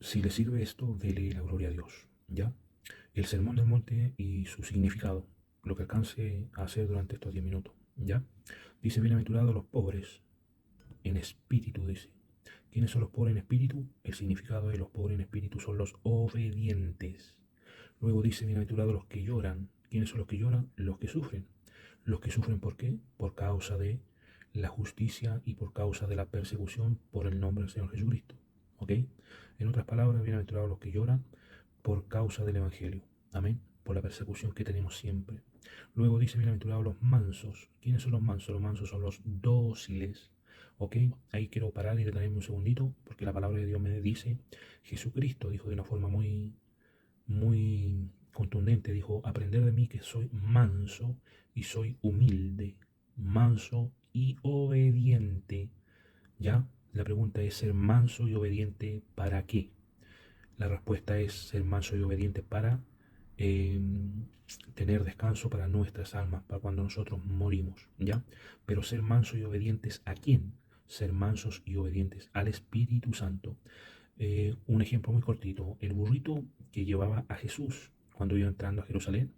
Si le sirve esto, dele la gloria a Dios, ¿ya? El sermón del monte y su significado, lo que alcance a hacer durante estos 10 minutos, ¿ya? Dice, bienaventurados los pobres en espíritu, dice. ¿Quiénes son los pobres en espíritu? El significado de los pobres en espíritu son los obedientes. Luego dice, bienaventurados los que lloran. ¿Quiénes son los que lloran? Los que sufren. ¿Los que sufren por qué? Por causa de la justicia y por causa de la persecución por el nombre del Señor Jesucristo. ¿Ok? En otras palabras, bienaventurados los que lloran por causa del Evangelio. Amén. Por la persecución que tenemos siempre. Luego dice, bienaventurados los mansos. ¿Quiénes son los mansos? Los mansos son los dóciles. ¿Ok? Ahí quiero parar y detenerme un segundito, porque la palabra de Dios me dice, Jesucristo dijo de una forma muy contundente, dijo, aprender de mí que soy manso y soy humilde, manso y obediente. ¿Ya? La pregunta es, ¿ser manso y obediente para qué? La respuesta es ser manso y obediente para eh, tener descanso para nuestras almas, para cuando nosotros morimos, ¿ya? Pero ser manso y obedientes ¿a quién? Ser mansos y obedientes al Espíritu Santo. Un ejemplo muy cortito, el burrito que llevaba a Jesús cuando iba entrando a Jerusalén.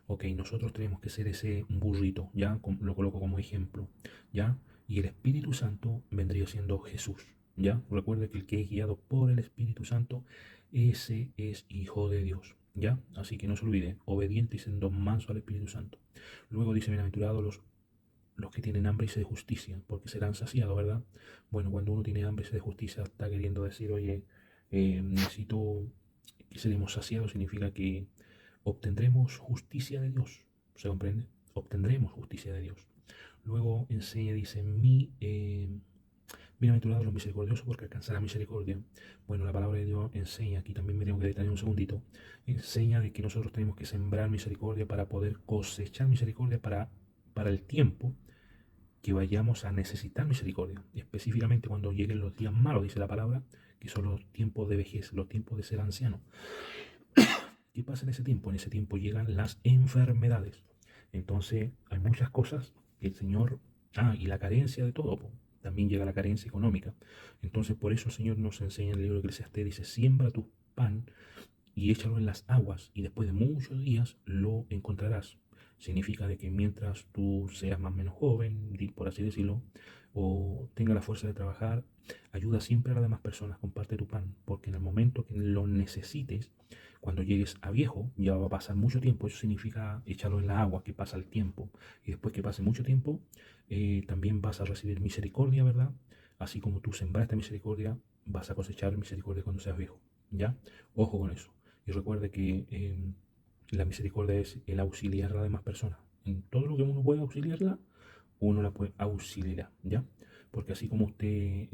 Ok, nosotros tenemos que ser ese burrito, ¿ya? Lo coloco como ejemplo, ¿ya? Y el Espíritu Santo vendría siendo Jesús, ¿ya? Recuerde que el que es guiado por el Espíritu Santo, ese es hijo de Dios, ¿ya? Así que no se olvide, obediente y siendo manso al Espíritu Santo. Luego dice, bienaventurados los que tienen hambre y sed de justicia, porque serán saciados, ¿verdad? Bueno, cuando uno tiene hambre y sed de justicia, está queriendo decir, oye, necesito que seremos saciados, significa que obtendremos justicia de Dios, ¿se comprende? Obtendremos justicia de Dios. Luego enseña, dice, bienaventurados los misericordiosos porque alcanzarán misericordia. Bueno, la palabra de Dios enseña, aquí también me tengo que detener un segundito, enseña de que nosotros tenemos que sembrar misericordia para poder cosechar misericordia para el tiempo que vayamos a necesitar misericordia, específicamente cuando lleguen los días malos, dice la palabra, que son los tiempos de vejez, los tiempos de ser anciano. ¿Qué pasa en ese tiempo? En ese tiempo llegan las enfermedades. Entonces hay muchas cosas que el Señor, y la carencia de todo, también llega la carencia económica. Entonces por eso el Señor nos enseña en el libro de Eclesiastés, dice, siembra tu pan y échalo en las aguas y después de muchos días lo encontrarás. Significa de que mientras tú seas más o menos joven, por así decirlo, o tenga la fuerza de trabajar, ayuda siempre a las demás personas, comparte tu pan, porque en el momento que lo necesites, cuando llegues a viejo, ya va a pasar mucho tiempo, eso significa echarlo en la agua, que pasa el tiempo, y después que pase mucho tiempo, también vas a recibir misericordia, ¿verdad? Así como tú sembraste misericordia, vas a cosechar misericordia cuando seas viejo, ¿ya? Ojo con eso. Y recuerde que la misericordia es el auxiliar a las demás personas. En todo lo que uno puede auxiliarla, uno la puede auxiliar, ¿ya? Porque así como usted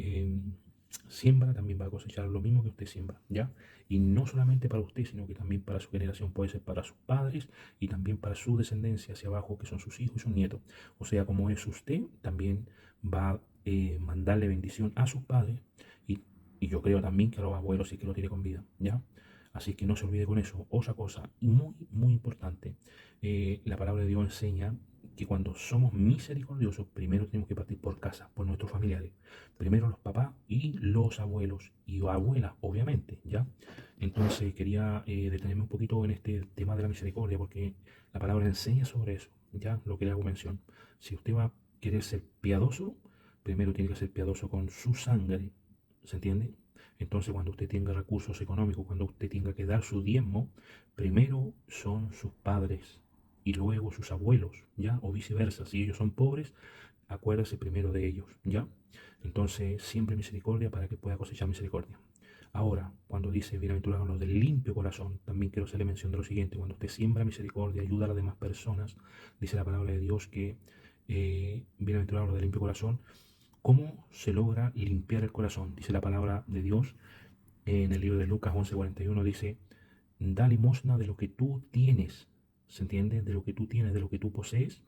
siembra, también va a cosechar lo mismo que usted siembra, ¿ya? Y no solamente para usted, sino que también para su generación, puede ser para sus padres y también para su descendencia hacia abajo, que son sus hijos y sus nietos. O sea, como es usted, también va a mandarle bendición a sus padres y yo creo también que a los abuelos sí que lo tiene con vida, ¿ya? Así que no se olvide con eso. Otra cosa muy importante, la palabra de Dios enseña que cuando somos misericordiosos, primero tenemos que partir por casa, por nuestros familiares. Primero los papás y los abuelos y abuelas, obviamente, ¿ya? Entonces quería detenerme un poquito en este tema de la misericordia, porque la palabra enseña sobre eso, ¿ya? Lo que le hago mención. Si usted va a querer ser piadoso, primero tiene que ser piadoso con su sangre, ¿se entiende? Entonces, cuando usted tenga recursos económicos, cuando usted tenga que dar su diezmo, primero son sus padres y luego sus abuelos, ¿ya? O viceversa. Si ellos son pobres, acuérdese primero de ellos, ¿ya? Entonces, siempre misericordia para que pueda cosechar misericordia. Ahora, cuando dice bienaventurados los del limpio corazón, también quiero hacerle mención de lo siguiente: cuando usted siembra misericordia, ayuda a las demás personas, dice la palabra de Dios que bienaventurados los del limpio corazón. ¿Cómo se logra limpiar el corazón? Dice la palabra de Dios en el libro de Lucas 11:41, dice, da limosna de lo que tú tienes, ¿se entiende? De lo que tú tienes, de lo que tú posees,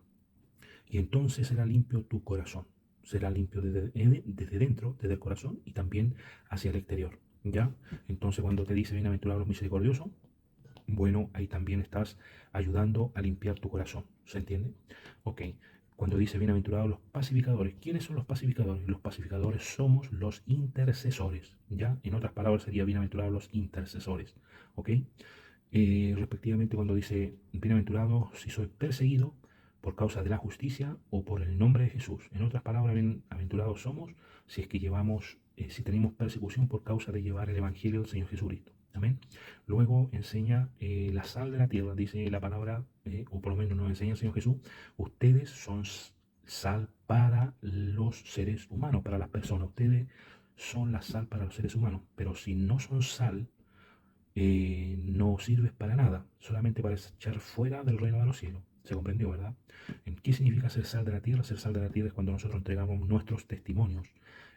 y entonces será limpio tu corazón. Será limpio desde dentro, desde el corazón, y también hacia el exterior, ¿ya? Entonces cuando te dice bienaventurados los misericordiosos, bueno, ahí también estás ayudando a limpiar tu corazón, ¿se entiende? Ok, Cuando dice bienaventurados los pacificadores, ¿quiénes son los pacificadores? Los pacificadores somos los intercesores, ¿ya? En otras palabras sería bienaventurados los intercesores, ¿ok? Respectivamente cuando dice bienaventurado si soy perseguido por causa de la justicia o por el nombre de Jesús. En otras palabras, bienaventurados somos si es que llevamos, si tenemos persecución por causa de llevar el Evangelio del Señor Jesucristo. Amén. Luego enseña la sal de la tierra, dice la palabra, o por lo menos nos enseña el Señor Jesús, ustedes son sal para los seres humanos, para las personas. Ustedes son la sal para los seres humanos, pero si no son sal, no sirves para nada, solamente para echar fuera del reino de los cielos. ¿Se comprendió, verdad? ¿Qué significa ser sal de la tierra? Ser sal de la tierra es cuando nosotros entregamos nuestros testimonios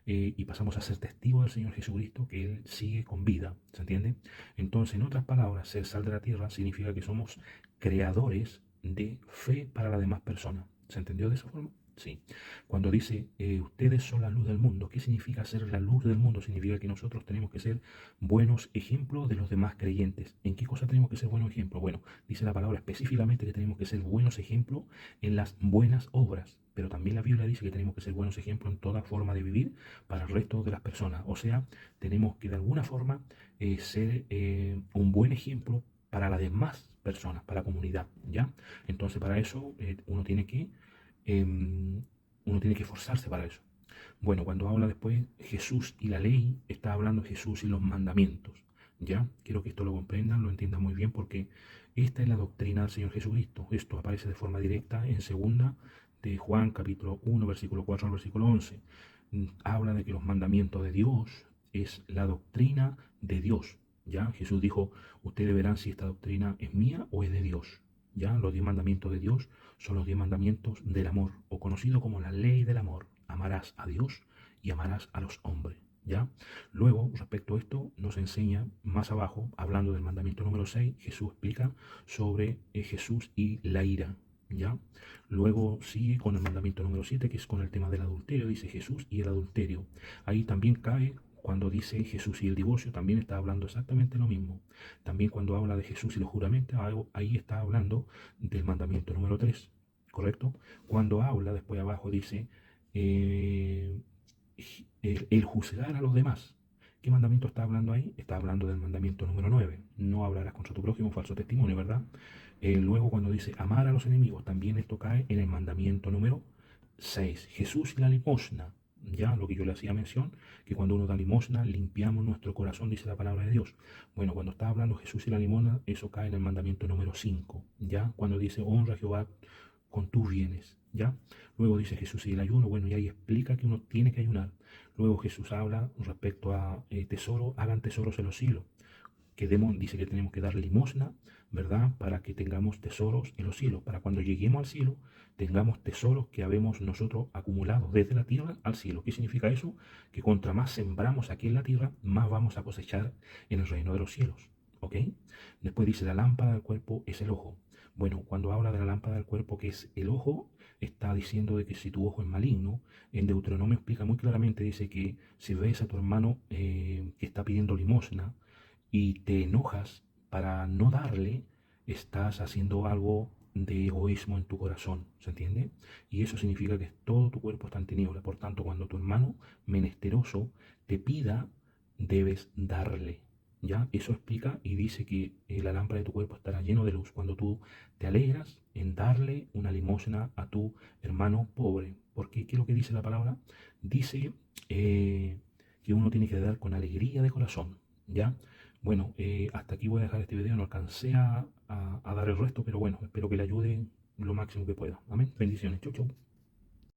y pasamos a ser testigos del Señor Jesucristo, que Él sigue con vida. ¿Se entiende? Entonces, en otras palabras, ser sal de la tierra significa que somos creadores de fe para las demás personas. ¿Se entendió de esa forma? Sí. Cuando dice, ustedes son la luz del mundo, ¿qué significa ser la luz del mundo? Significa que nosotros tenemos que ser buenos ejemplos de los demás creyentes. ¿En qué cosa tenemos que ser buenos ejemplos? Bueno, dice la palabra específicamente que tenemos que ser buenos ejemplos en las buenas obras, pero también la Biblia dice que tenemos que ser buenos ejemplos en toda forma de vivir para el resto de las personas. O sea, tenemos que de alguna forma ser un buen ejemplo para las demás personas, para la comunidad, ¿ya? Entonces, para eso uno tiene que esforzarse para eso. Bueno, cuando habla después Jesús y la ley, está hablando Jesús y los mandamientos. ¿Ya? Quiero que esto lo comprendan, lo entiendan muy bien, porque esta es la doctrina del Señor Jesucristo. Esto aparece de forma directa en segunda de Juan, capítulo 1, versículo 4 al versículo 11. Habla de que los mandamientos de Dios es la doctrina de Dios. ¿Ya? Jesús dijo, ustedes verán si esta doctrina es mía o es de Dios. ¿Ya? Los 10 mandamientos de Dios son los 10 mandamientos del amor, o conocido como la ley del amor. Amarás a Dios y amarás a los hombres. ¿Ya? Luego, respecto a esto, nos enseña más abajo, hablando del mandamiento número 6, Jesús explica sobre Jesús y la ira. ¿Ya? Luego sigue con el mandamiento número 7, que es con el tema del adulterio, dice Jesús y el adulterio. Ahí también cae cuando dice Jesús y el divorcio, también está hablando exactamente lo mismo. También cuando habla de Jesús y los juramentos, ahí está hablando del mandamiento número 3, ¿correcto? Cuando habla, después abajo dice, el juzgar a los demás. ¿Qué mandamiento está hablando ahí? Está hablando del mandamiento número 9. No hablarás contra tu prójimo falso testimonio, ¿verdad? Luego cuando dice amar a los enemigos, también esto cae en el mandamiento número 6. Jesús y la limosna. Ya, lo que yo le hacía mención, que cuando uno da limosna, limpiamos nuestro corazón, dice la palabra de Dios. Bueno, cuando está hablando Jesús y la limosna, eso cae en el mandamiento número 5. Ya, cuando dice honra a Jehová con tus bienes. ¿Ya? Luego dice Jesús y el ayuno, bueno, y ahí explica que uno tiene que ayunar. Luego Jesús habla respecto a tesoro, hagan tesoros en los cielos. Dice que tenemos que dar limosna, ¿verdad? Para que tengamos tesoros en los cielos, para cuando lleguemos al cielo, tengamos tesoros que habemos nosotros acumulado desde la tierra al cielo. ¿Qué significa eso? Que contra más sembramos aquí en la tierra, más vamos a cosechar en el reino de los cielos. ¿Ok? Después dice, la lámpara del cuerpo es el ojo. Bueno, cuando habla de la lámpara del cuerpo, que es el ojo, está diciendo de que si tu ojo es maligno, en Deuteronomio explica muy claramente, dice que si ves a tu hermano que está pidiendo limosna y te enojas para no darle, estás haciendo algo de egoísmo en tu corazón, ¿se entiende? Y eso significa que todo tu cuerpo está en tiniebla. Por tanto, cuando tu hermano menesteroso te pida, debes darle. ¿Ya? Eso explica y dice que la lámpara de tu cuerpo estará lleno de luz cuando tú te alegras en darle una limosna a tu hermano pobre. Porque, ¿qué es lo que dice la palabra? Dice que uno tiene que dar con alegría de corazón. ¿Ya? Bueno, hasta aquí voy a dejar este video. No alcancé a dar el resto, pero bueno, espero que le ayude lo máximo que pueda. Amén. Bendiciones. Chau, chau.